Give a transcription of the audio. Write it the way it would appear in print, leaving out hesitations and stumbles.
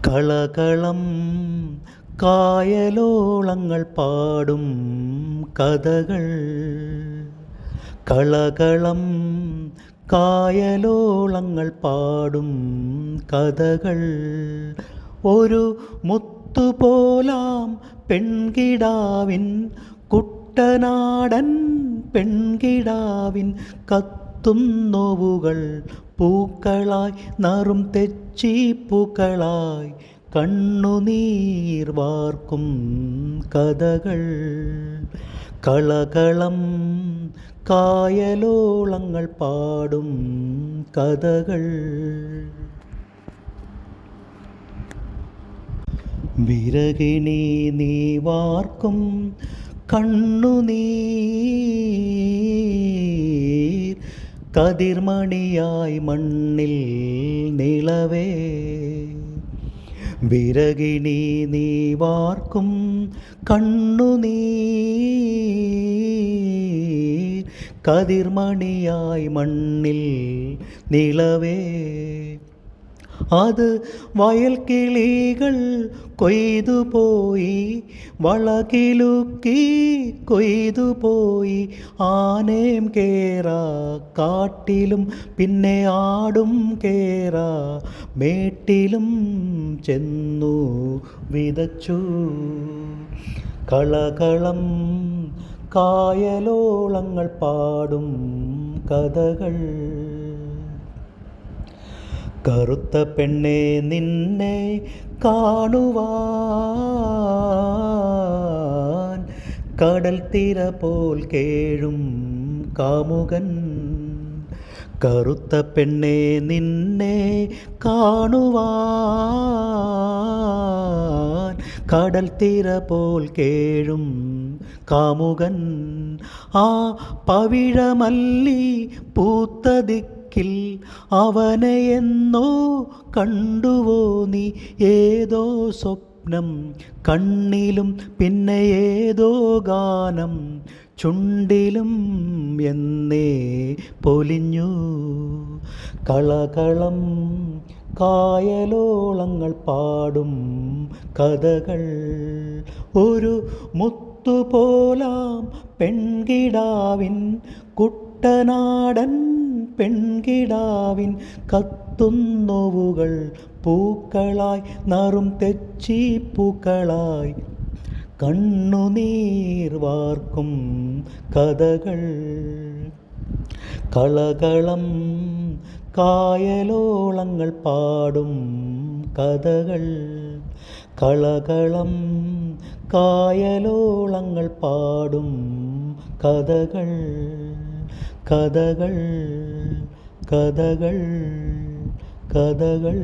കളകളം കായലോളങ്ങൾ പാടും കഥകൾ. കളകളം കായലോളങ്ങൾ പാടും കഥകൾ. ഒരു മുത്തുപോലാം പെൺകിടാവിൻ കുട്ടനാടൻ പെൺകിടാവിൻ കത്തും നോവുകൾ പൂക്കളായി നറും തെച്ചിപ്പൂക്കളായി കണ്ണുനീർ വാർക്കും കഥകൾ. കളകളം കായലോളങ്ങൾ പാടും കഥകൾ. വിരകിണി നീ വാർക്കും കണ്ണുനീർ കതിർമണിയായി മണ്ണിൽ നിളവേ. വിരകിണി നീ വാർക്കും കണ്ണുനീർ കതിർമണിയായി മണ്ണിൽ നിളവേ. അത് വയൽക്കിളികൾ കൊയ്തുപോയി വളകിലുക്കി കൊയ്തുപോയി. ആനയും കേറാ കാട്ടിലും പിന്നെ ആടും കേറാ മേട്ടിലും ചെന്നു വിതച്ചു. കളകളം കായലോളങ്ങൾ പാടും കഥകൾ. കറുത്ത പെണ്ണെ നിന്നെ കാണുവാൻ കടൽ തിര പോൽ കേഴും കാമുകൻ. കറുത്ത പെണ്ണെ നിന്നെ കാണുവാൻ കടൽ തിര പോൽ കേഴും കാമുകൻ. ആ പവിഴമല്ലി പൂത്തതി അവനെ എന്നോ കണ്ടുവോ നീ? ഏതോ സ്വപ്നം കണ്ണിലും പിന്നെ ഏതോ ഗാനം ചുണ്ടിലും എന്നേ പൊലിഞ്ഞു. കളകളം കായലോളങ്ങൾ പാടും കഥകൾ. ഒരു മുത്തുപോലാം പെൺകിടാവിൻ കുട്ടനാടൻ പെൺകിടാവിൻ കത്തുന്നോവുകൾ പൂക്കളായി നറും തെച്ചിപ്പൂക്കളായി കണ്ണുനീർ വാർക്കും കഥകൾ. കളകളം കായലോളങ്ങൾ പാടും കഥകൾ. കളകളം കായലോളങ്ങൾ പാടും കഥകൾ. കഥകൾ കഥകൾ കഥകൾ.